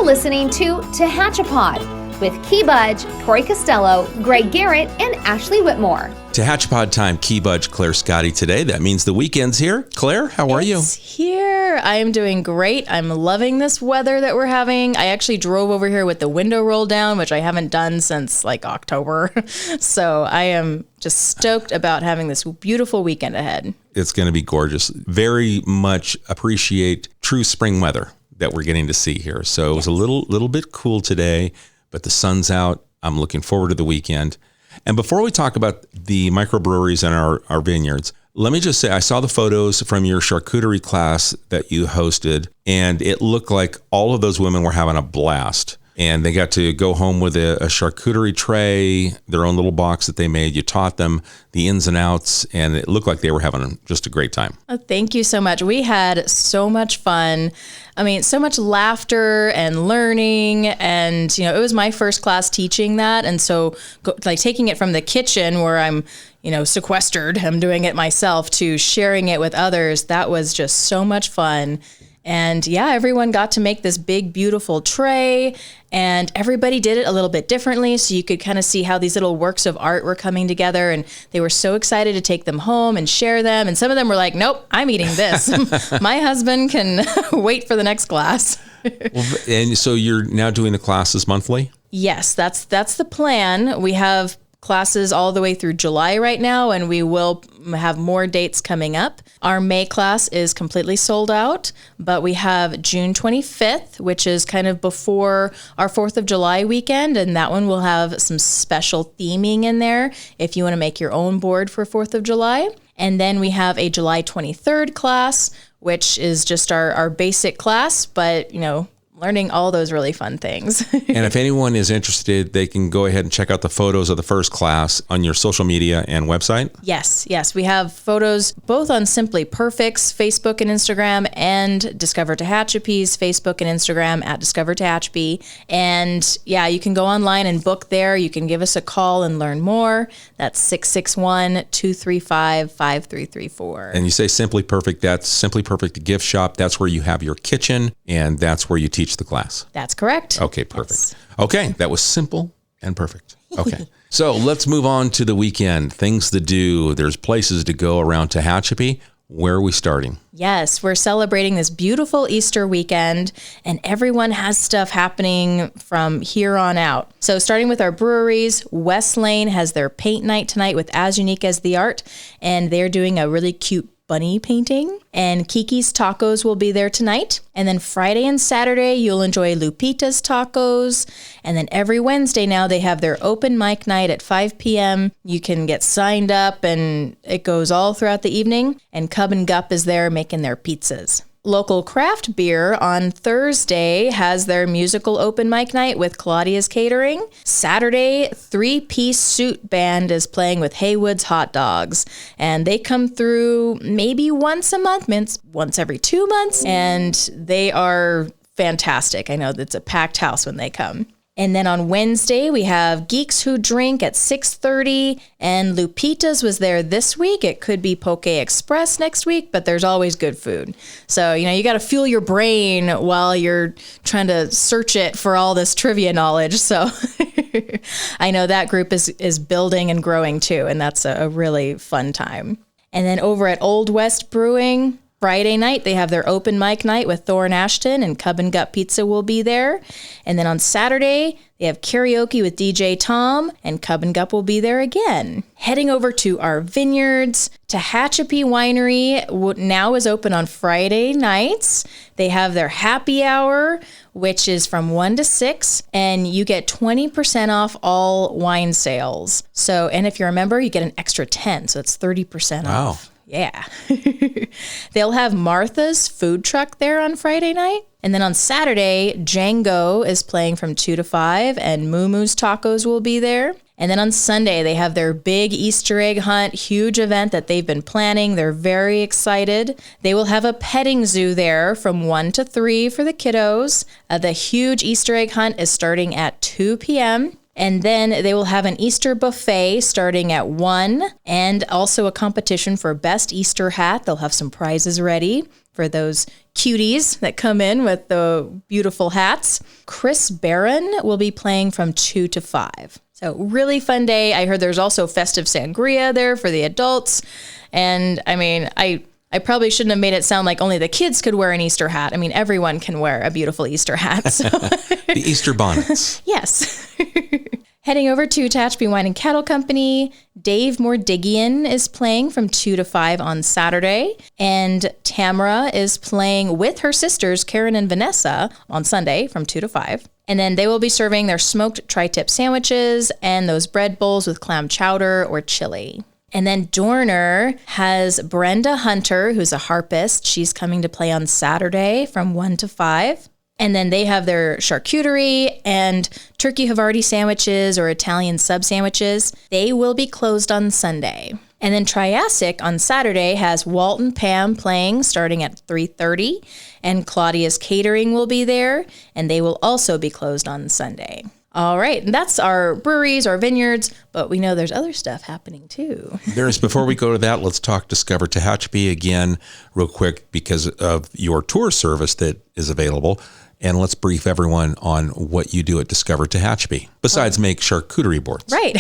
You're listening to Tehachapi with Key Budge, Tori Costello, Greg Garrett, and Ashley Whitmore. Tehachapi time, Key Budge, Claire Scotty today. That means the weekend's here. Claire, how are you? It's here. I am doing great. I'm loving this weather that we're having. I actually drove over here with the window rolled down, which I haven't done since like October. So I am just stoked about having this beautiful weekend ahead. It's going to be gorgeous. Very much appreciate true spring weather that we're getting to see here. So it was a little bit cool today, but the sun's out. I'm looking forward to the weekend. And before we talk about the microbreweries and our vineyards, let me just say I saw the photos from your charcuterie class that you hosted, and it looked like all of those women were having a blast. And they got to go home with a charcuterie tray, their own little box that they made. You taught them the ins and outs, and it looked like they were having just a great time. Oh, thank you so much. We had so much fun. I mean, so much laughter and learning. And, it was my first class teaching that. And so taking it from the kitchen where I'm, sequestered, I'm doing it myself, to sharing it with others, that was just so much fun. And yeah, everyone got to make this big, beautiful tray, and everybody did it a little bit differently. So you could kind of see how these little works of art were coming together, and they were so excited to take them home and share them. And some of them were like, nope, I'm eating this. My husband can wait for the next class. And so you're now doing the classes monthly? Yes, that's the plan. We have classes all the way through July right now, and we will have more dates coming up. Our May class is completely sold out, but we have June 25th, which is kind of before our 4th of July weekend, and that one will have some special theming in there if you want to make your own board for 4th of July. And then we have a July 23rd class, which is just our basic class, but, learning all those really fun things. And if anyone is interested, they can go ahead and check out the photos of the first class on your social media and website. Yes. We have photos both on Simply Perfect's Facebook and Instagram, and Discover Tehachapi's Facebook and Instagram at Discover Tehachapi. And yeah, you can go online and book there. You can give us a call and learn more. That's 661-235-5334. And you say Simply Perfect, that's Simply Perfect Gift Shop. That's where you have your kitchen, and that's where you teach the class. That's correct. Okay, perfect. Yes. Okay, that was simple and perfect. Okay. So let's move on to the weekend. Things to do. There's places to go around Tehachapi. Where are we starting? Yes, we're celebrating this beautiful Easter weekend, and everyone has stuff happening from here on out. So starting with our breweries, West Lane has their paint night tonight with As Unique as the Art, and they're doing a really cute bunny painting. And Kiki's Tacos will be there tonight. And then Friday and Saturday, you'll enjoy Lupita's Tacos. And then every Wednesday now, they have their open mic night at 5 p.m. You can get signed up, and it goes all throughout the evening. And Cub and Gup is there making their pizzas. Local Craft Beer on Thursday has their musical open mic night with Claudia's Catering. Saturday, 3-piece suit band is playing with Haywood's Hot Dogs. And they come through maybe once a month, once every 2 months. And they are fantastic. I know it's a packed house when they come. And then on Wednesday, we have Geeks Who Drink at 6:30, and Lupita's was there this week. It could be Poke Express next week, but there's always good food. So, you got to fuel your brain while you're trying to search it for all this trivia knowledge. So I know that group is building and growing too, and that's a really fun time. And then over at Old West Brewing, Friday night, they have their open mic night with Thorne Ashton, and Cub and Gut Pizza will be there. And then on Saturday, they have karaoke with DJ Tom, and Cub and Gup will be there again. Heading over to our vineyards, Tehachapi Winery now is open on Friday nights. They have their happy hour, which is from 1 to 6, and you get 20% off all wine sales. So, and if you're a member, you get an extra 10, so it's 30% off. Yeah. They'll have Martha's food truck there on Friday night. And then on Saturday, Django is playing from 2 to 5, and Moo Moo's Tacos will be there. And then on Sunday, they have their big Easter egg hunt, huge event that they've been planning. They're very excited. They will have a petting zoo there from 1 to 3 for the kiddos. The huge Easter egg hunt is starting at 2 p.m. And then they will have an Easter buffet starting at 1, and also a competition for best Easter hat. They'll have some prizes ready. for those cuties that come in with the beautiful hats. Chris Barron will be playing from 2 to 5. So really fun day. I heard there's also festive sangria there for the adults. And I mean, I probably shouldn't have made it sound like only the kids could wear an Easter hat. I mean, everyone can wear a beautiful Easter hat. So. The Easter bonnets. Yes. Heading over to Tehachapi Wine and Cattle Company, Dave Mordigian is playing from 2 to 5 on Saturday, and Tamara is playing with her sisters, Karen and Vanessa, on Sunday from 2 to 5. And then they will be serving their smoked tri-tip sandwiches and those bread bowls with clam chowder or chili. And then Dorner has Brenda Hunter, who's a harpist. She's coming to play on Saturday from 1 to 5. And then they have their charcuterie and turkey Havarti sandwiches or Italian sub sandwiches. They will be closed on Sunday. And then Triassic on Saturday has Walt and Pam playing starting at 3:30. And Claudia's Catering will be there. And they will also be closed on Sunday. All right. And that's our breweries, our vineyards. But we know there's other stuff happening too. Before we go to that, let's talk Discover Tehachapi again real quick because of your tour service that is available. And let's brief everyone on what you do at Discover Tehachapi, besides make charcuterie boards. Right.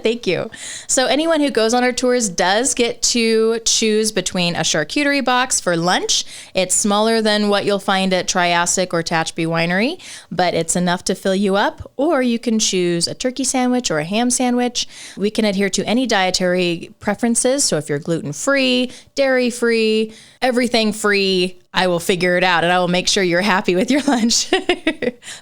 Thank you. So anyone who goes on our tours does get to choose between a charcuterie box for lunch. It's smaller than what you'll find at Triassic or Tehachapi Winery, but it's enough to fill you up. Or you can choose a turkey sandwich or a ham sandwich. We can adhere to any dietary preferences. So if you're gluten-free, dairy-free, everything free, I will figure it out and I will make sure you're happy with your lunch.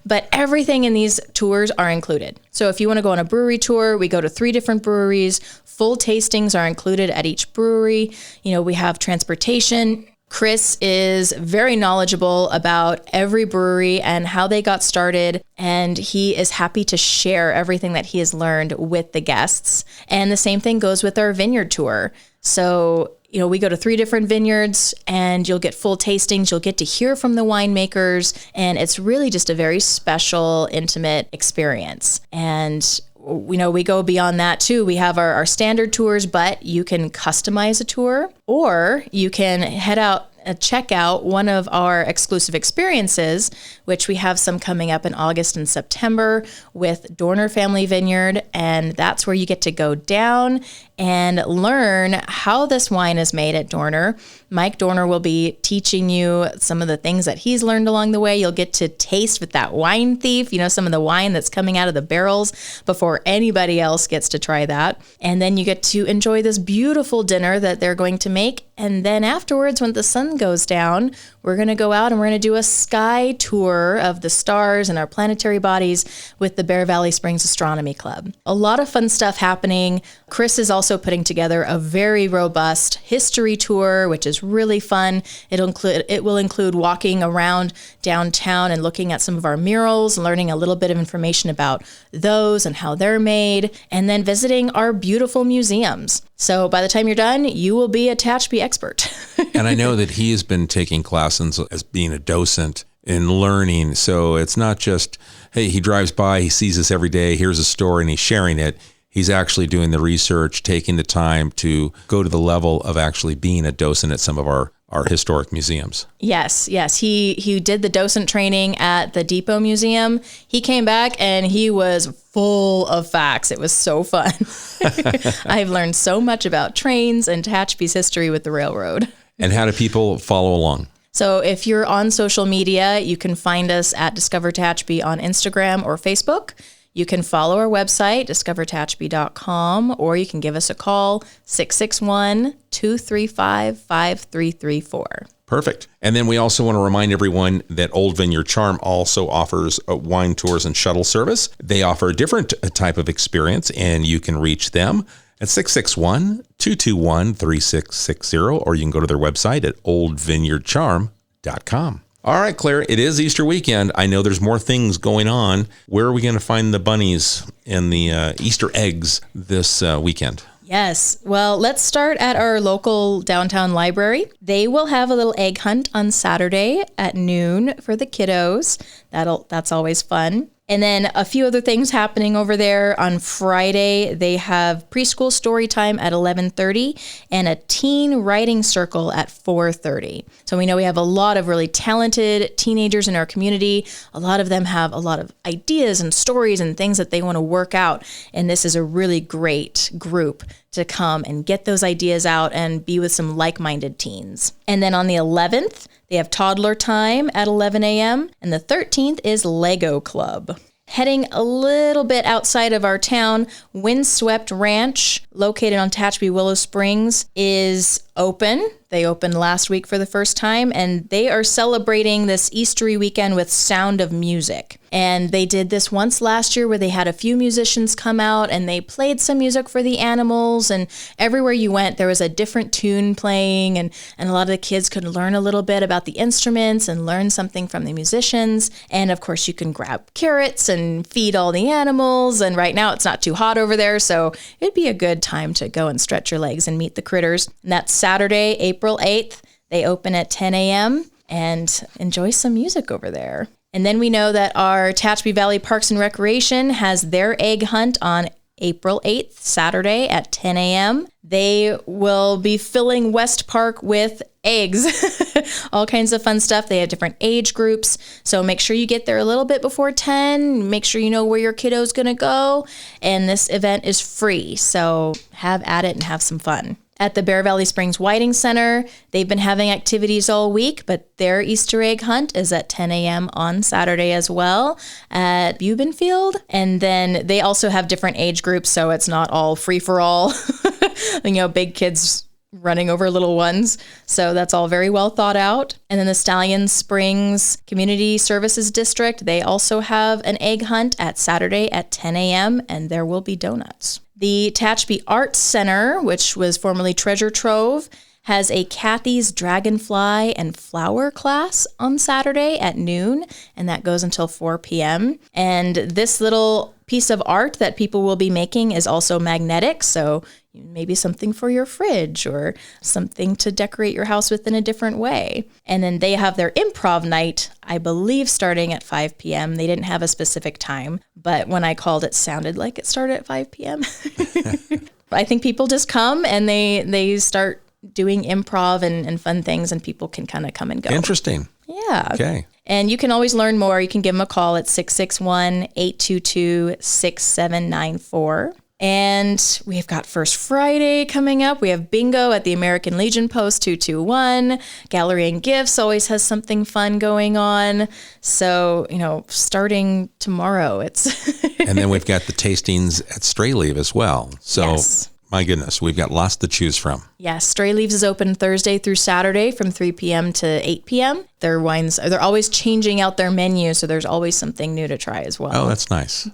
But everything in these tours are included. So if you want to go on a brewery tour, we go to 3 different breweries. Full tastings are included at each brewery. We have transportation. Chris is very knowledgeable about every brewery and how they got started, and he is happy to share everything that he has learned with the guests. And the same thing goes with our vineyard tour. So we go to 3 different vineyards and you'll get full tastings. You'll get to hear from the winemakers. And it's really just a very special, intimate experience. And, we go beyond that too. We have our standard tours, but you can customize a tour or you can head out check out one of our exclusive experiences, which we have some coming up in August and September with Dorner Family Vineyard. And that's where you get to go down and learn how this wine is made at Dorner. Mike Dorner will be teaching you some of the things that he's learned along the way. You'll get to taste with that wine thief, some of the wine that's coming out of the barrels before anybody else gets to try that. And then you get to enjoy this beautiful dinner that they're going to make. And then afterwards, when the sun goes down, we're going to go out and we're going to do a sky tour of the stars and our planetary bodies with the Bear Valley Springs Astronomy Club. A lot of fun stuff happening. Chris is also putting together a very robust history tour, which is really fun. It will include walking around downtown and looking at some of our murals and learning a little bit of information about those and how they're made, and then visiting our beautiful museums. So by the time you're done, you will be a Tehachapi expert. And I know that he has been taking classes as being a docent in learning. So it's not just, hey, he drives by, he sees us every day, here's a story, and he's sharing it. He's actually doing the research, taking the time to go to the level of actually being a docent at some of our historic museums. Yes. He did the docent training at the Depot Museum. He came back and he was full of facts. It was so fun. I've learned so much about trains and Tehachapi's history with the railroad. And how do people follow along? So if you're on social media, you can find us at Discover Tehachapi on Instagram or Facebook. You can follow our website, discovertehachapi.com, or you can give us a call, 661-235-5334. Perfect. And then we also want to remind everyone that Old Vineyard Charm also offers wine tours and shuttle service. They offer a different type of experience, and you can reach them at 661-221-3660, or you can go to their website at oldvineyardcharm.com. All right, Claire, it is Easter weekend. I know there's more things going on. Where are we going to find the bunnies and the Easter eggs this weekend? Yes. Well, let's start at our local downtown library. They will have a little egg hunt on Saturday at noon for the kiddos. That's always fun. And then a few other things happening over there. On Friday, they have preschool story time at 11:30 and a teen writing circle at 4:30. So we know we have a lot of really talented teenagers in our community. A lot of them have a lot of ideas and stories and things that they want to work out. And this is a really great group to come and get those ideas out and be with some like-minded teens. And then on the 11th, they have toddler time at 11 a.m. And the 13th is Lego Club. Heading a little bit outside of our town, Windswept Ranch, located on Tehachapi Willow Springs, is open. They opened last week for the first time, and they are celebrating this Eastery weekend with Sound of Music. And they did this once last year where they had a few musicians come out and they played some music for the animals, and everywhere you went, there was a different tune playing, and a lot of the kids could learn a little bit about the instruments and learn something from the musicians. And of course, you can grab carrots and feed all the animals. And right now it's not too hot over there, so it'd be a good time to go and stretch your legs and meet the critters. And that's Saturday, April 8th. They open at 10 a.m. and enjoy some music over there. And then we know that our Tehachapi Valley Parks and Recreation has their egg hunt on April 8th, Saturday at 10 a.m. They will be filling West Park with eggs, all kinds of fun stuff. They have different age groups. So make sure you get there a little bit before 10. Make sure you know where your kiddo's going to go. And this event is free. So have at it and have some fun. At the Bear Valley Springs Whiting Center, they've been having activities all week, but their Easter egg hunt is at 10 a.m. on Saturday as well at Bubenfield. And then they also have different age groups, so it's not all free for all, big kids running over little ones. So that's all very well thought out. And then the Stallion Springs Community Services District, they also have an egg hunt at Saturday at 10 a.m. and there will be donuts. The Tehachapi Arts Center, which was formerly Treasure Trove, has a Kathy's Dragonfly and Flower class on Saturday at noon, and that goes until 4 p.m. And this little piece of art that people will be making is also magnetic, so maybe something for your fridge or something to decorate your house with in a different way. And then they have their improv night, I believe, starting at 5 p.m. They didn't have a specific time, but when I called, it sounded like it started at 5 p.m. I think people just come and they start doing improv and fun things, and people can kind of come and go. Interesting. Yeah. Okay. And you can always learn more. You can give them a call at 661-822-6794. And we've got First Friday coming up. We have bingo at the American Legion Post 221. Gallery and Gifts always has something fun going on. So, starting tomorrow, it's... And then we've got the tastings at Stray Leave as well. So, yes. My goodness, we've got lots to choose from. Yes, Stray Leaves is open Thursday through Saturday from 3 p.m. to 8 p.m. Their wines, they're always changing out their menu, so there's always something new to try as well. Oh, that's nice.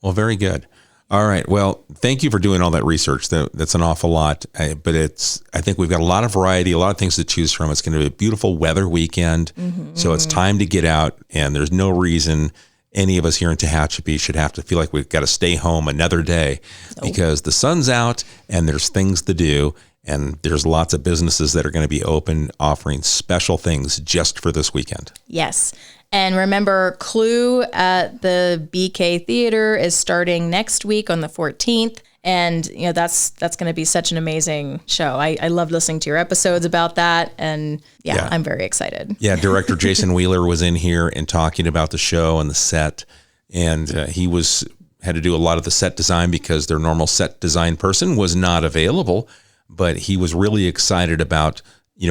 Well, very good. All right. Well, thank you for doing all that research. That's an awful lot, but I think we've got a lot of variety, a lot of things to choose from. It's going to be a beautiful weather weekend. Mm-hmm. So it's time to get out, and there's no reason any of us here in Tehachapi should have to feel like we've got to stay home another day because the sun's out and there's things to do. And there's lots of businesses that are going to be open offering special things just for this weekend. Yes. And remember, Clue at the BK Theater is starting next week on the 14th. And, that's going to be such an amazing show. I love listening to your episodes about that. And yeah, I'm very excited. Yeah, director Jason Wheeler was in here and talking about the show and the set. And he had to do a lot of the set design because their normal set design person was not available. But he was really excited about,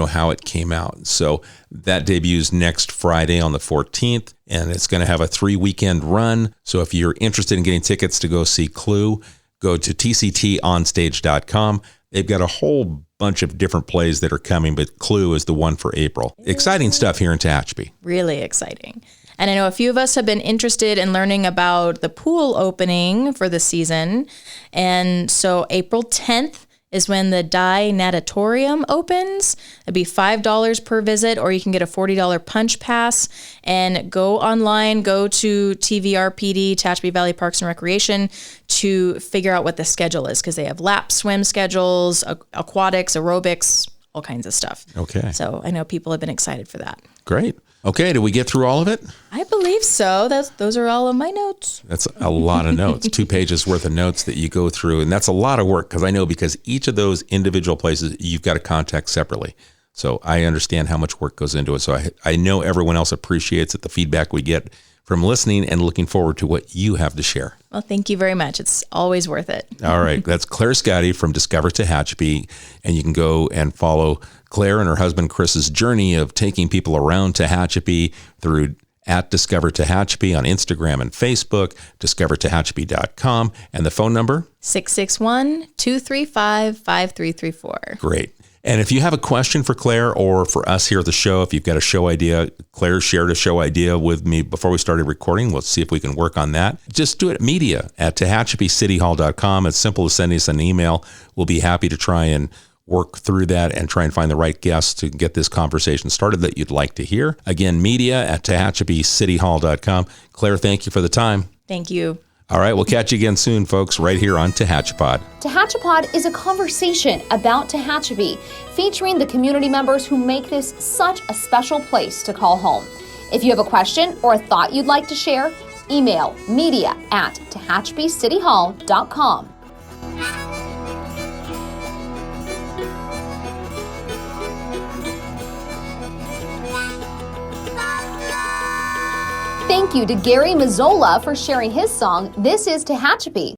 how it came out. So that debuts next Friday on the 14th, and it's going to have a 3-weekend run. So if you're interested in getting tickets to go see Clue, go to tctonstage.com. They've got a whole bunch of different plays that are coming, but Clue is the one for April. Exciting stuff here in Tehachapi. Really exciting. And I know a few of us have been interested in learning about the pool opening for the season. And so April 10th is when the Dye Natatorium opens. It'll be $5 per visit, or you can get a $40 punch pass. And go online, go to TVRPD, Tehachapi Valley Parks and Recreation, to figure out what the schedule is, because they have lap swim schedules, aquatics, aerobics, all kinds of stuff. Okay. So I know people have been excited for that. Great. Okay, did we get through all of it? I believe so. Those are all of my notes. That's a lot of notes, 2 pages worth of notes that you go through. And that's a lot of work because each of those individual places you've got to contact separately. So I understand how much work goes into it. So I know everyone else appreciates it, the feedback we get from listening, and looking forward to what you have to share. Well, thank you very much. It's always worth it. All right. That's Claire Scotti from Discover Tehachapi. And you can go and follow Claire and her husband Chris's journey of taking people around Tehachapi through at Discover Tehachapi on Instagram and Facebook, discovertehachapi.com, and the phone number? 661-235-5334. Great. And if you have a question for Claire or for us here at the show, if you've got a show idea, Claire shared a show idea with me before we started recording. Let's see if we can work on that. Just do it at media@tehachapicityhall.com. It's simple as sending us an email. We'll be happy to try and work through that and try and find the right guests to get this conversation started that you'd like to hear. Again, media@tehachapicityhall.com. Claire, thank you for the time. Thank you. All right, we'll catch you again soon, folks, right here on Tehachapod. Tehachapod is a conversation about Tehachapi, featuring the community members who make this such a special place to call home. If you have a question or a thought you'd like to share, email media@tehachapicityhall.com. Thank you to Gary Mazzola for sharing his song, This is Tehachapi.